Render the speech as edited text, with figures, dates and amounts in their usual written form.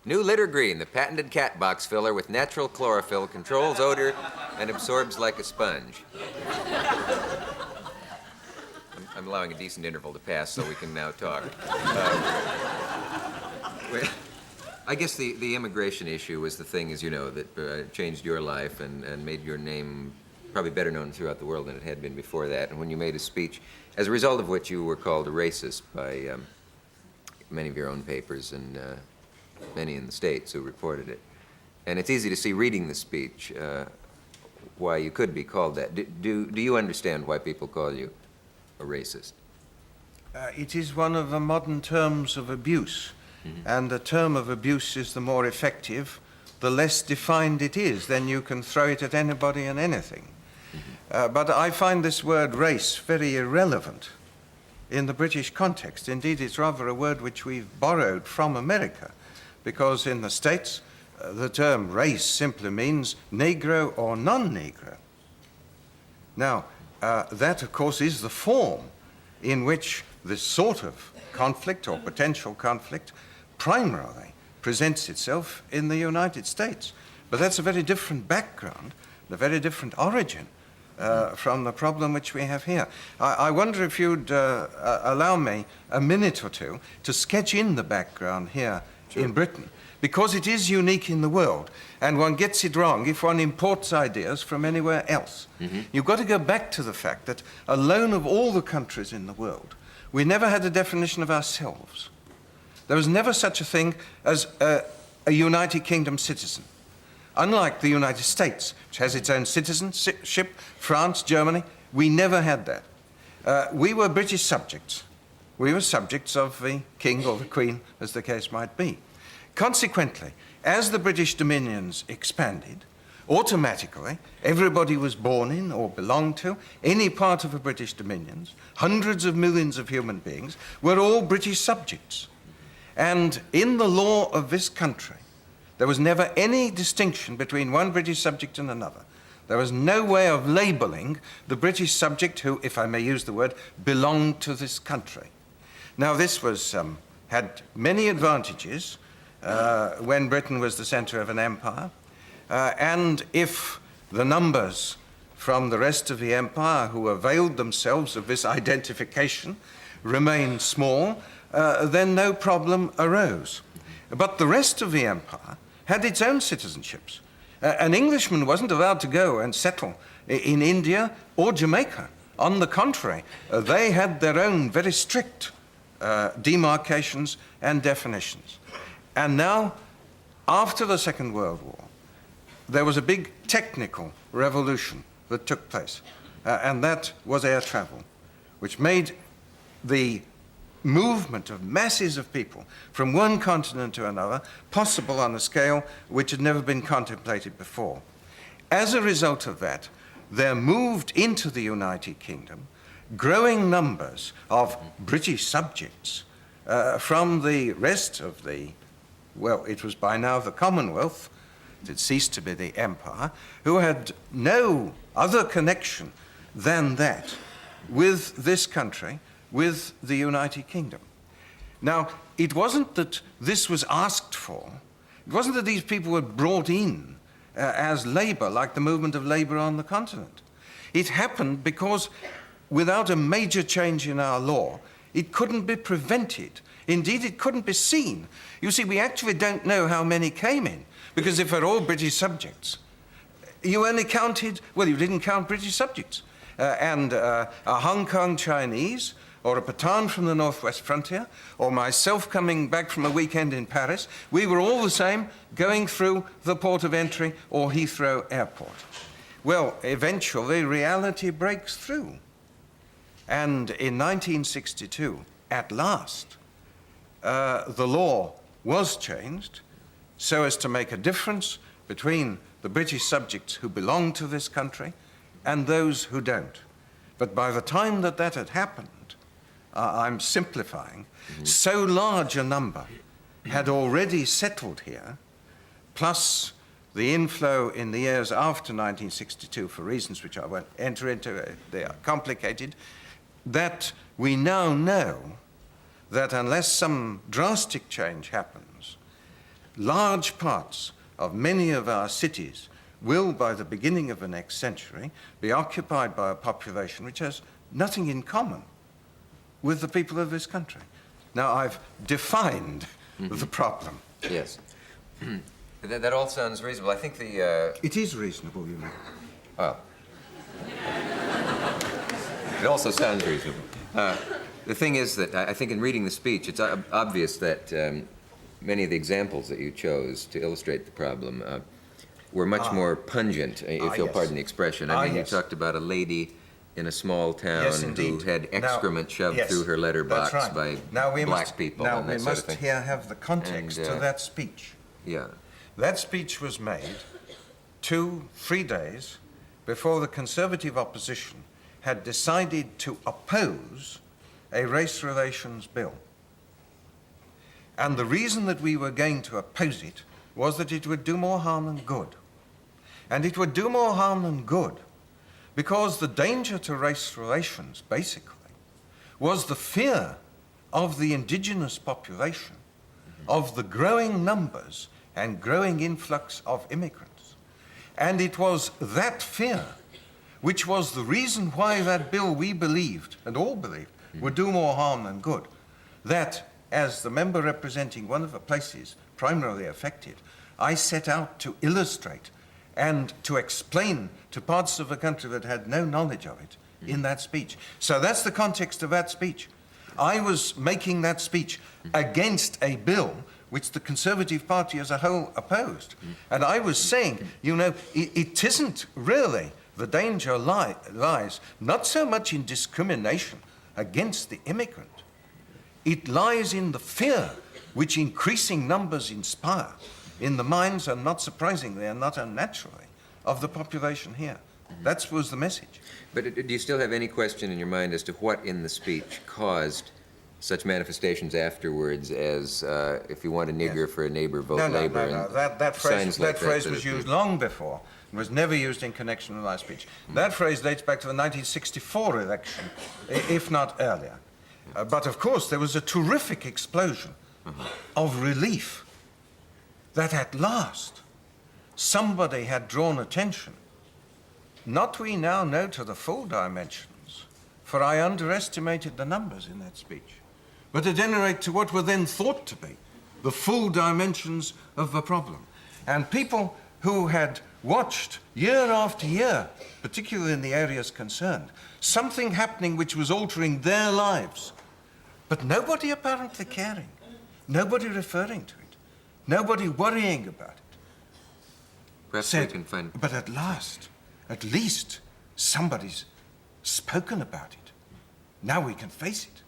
New Litter Green, the patented cat box filler with natural chlorophyll, controls odor and absorbs like a sponge. I'm allowing a decent interval to pass so we can now talk. I guess the immigration issue was the thing, as you know, that changed your life and made your name probably better known throughout the world than it had been before that. And when you made a speech, as a result of which you were called a racist by many of your own papers and many in the States who reported it. And it's easy to see reading the speech why you could be called that. Do you understand why people call you a racist? It is one of the modern terms of abuse. Mm-hmm. And the term of abuse is the more effective, the less defined it is. Then you can throw it at anybody and anything. Mm-hmm. But I find this word race very irrelevant in the British context. Indeed, it's rather a word which we've borrowed from America, because in the States, the term race simply means Negro or non-Negro. Now, that, of course, is the form in which this sort of conflict or potential conflict primarily presents itself in the United States. But that's a very different background, a very different origin from the problem which we have here. I wonder if you'd allow me a minute or two to sketch in the background here in Britain, because it is unique in the world, and one gets it wrong if one imports ideas from anywhere else. Mm-hmm. You've got to go back to the fact that alone of all the countries in the world, we never had a definition of ourselves. There was never such a thing as a United Kingdom citizen. Unlike the United States, which has its own citizenship, France, Germany, we never had that. We were British subjects. We were subjects of the king or the queen, as the case might be. Consequently, as the British dominions expanded, automatically, everybody was born in or belonged to any part of the British dominions, hundreds of millions of human beings, were all British subjects. And in the law of this country, there was never any distinction between one British subject and another. There was no way of labeling the British subject who, if I may use the word, belonged to this country. Now, this was, had many advantages when Britain was the center of an empire. And if the numbers from the rest of the empire who availed themselves of this identification remained small, then no problem arose. But the rest of the empire had its own citizenships. An Englishman wasn't allowed to go and settle in India or Jamaica. On the contrary, they had their own very strict demarcations and definitions. And now, after the Second World War, there was a big technical revolution that took place, and that was air travel, which made the movement of masses of people from one continent to another possible on a scale which had never been contemplated before. As a result of that, there moved into the United Kingdom growing numbers of British subjects from the rest of the, well, it was by now the Commonwealth, it had ceased to be the empire, who had no other connection than that with this country, with the United Kingdom. Now, it wasn't that this was asked for. It wasn't that these people were brought in as labor, like the movement of labor on the continent. It happened because without a major change in our law, it couldn't be prevented. Indeed, it couldn't be seen. You see, we actually don't know how many came in, because if they're all British subjects, you only counted, well, you didn't count British subjects. And a Hong Kong Chinese, or a Pathan from the northwest frontier, or myself coming back from a weekend in Paris, we were all the same going through the port of entry or Heathrow Airport. Well, eventually reality breaks through. And in 1962, at last, the law was changed so as to make a difference between the British subjects who belong to this country and those who don't. But by the time that that had happened, I'm simplifying, so large a number had already settled here, plus the inflow in the years after 1962, for reasons which I won't enter into, they are complicated, that we now know that unless some drastic change happens, large parts of many of our cities will, by the beginning of the next century, be occupied by a population which has nothing in common with the people of this country. Now, I've defined the problem. Yes. That all sounds reasonable. I think the... It is reasonable, you know. Well, it also sounds reasonable. The thing is that I think in reading the speech, it's obvious that many of the examples that you chose to illustrate the problem were much more pungent, if you'll pardon the expression. I mean, you talked about a lady in a small town who had excrement shoved through her letterbox by black people. Now, and we that sort must of thing. here have the context to that speech. Yeah. That speech was made 2-3 days before the Conservative opposition had decided to oppose a race relations bill. And the reason that we were going to oppose it was that it would do more harm than good. And it would do more harm than good because the danger to race relations, basically, was the fear of the indigenous population, of the growing numbers and growing influx of immigrants. And it was that fear which was the reason why that bill, we believed, and all believed, would do more harm than good. That, as the member representing one of the places primarily affected, I set out to illustrate and to explain to parts of the country that had no knowledge of it in that speech. So that's the context of that speech. I was making that speech against a bill which the Conservative Party as a whole opposed. And I was saying, you know, it isn't really, the danger lies not so much in discrimination against the immigrant. It lies in the fear which increasing numbers inspire in the minds, and not surprisingly and not unnaturally, of the population here. That was the message. But do you still have any question in your mind as to what in the speech caused such manifestations afterwards as if you want a nigger for a neighbor, vote Labour? No. That phrase was used long before and was never used in connection with my speech. That phrase dates back to the 1964 election, if not earlier. But of course, there was a terrific explosion of relief that at last somebody had drawn attention. Not we now know to the full dimensions, for I underestimated the numbers in that speech, but at any rate to what were then thought to be the full dimensions of the problem. And people who had watched year after year, particularly in the areas concerned, something happening which was altering their lives, but nobody apparently caring, nobody referring to it, nobody worrying about it. Perhaps said, we can find... But at least somebody's spoken about it. Now we can face it.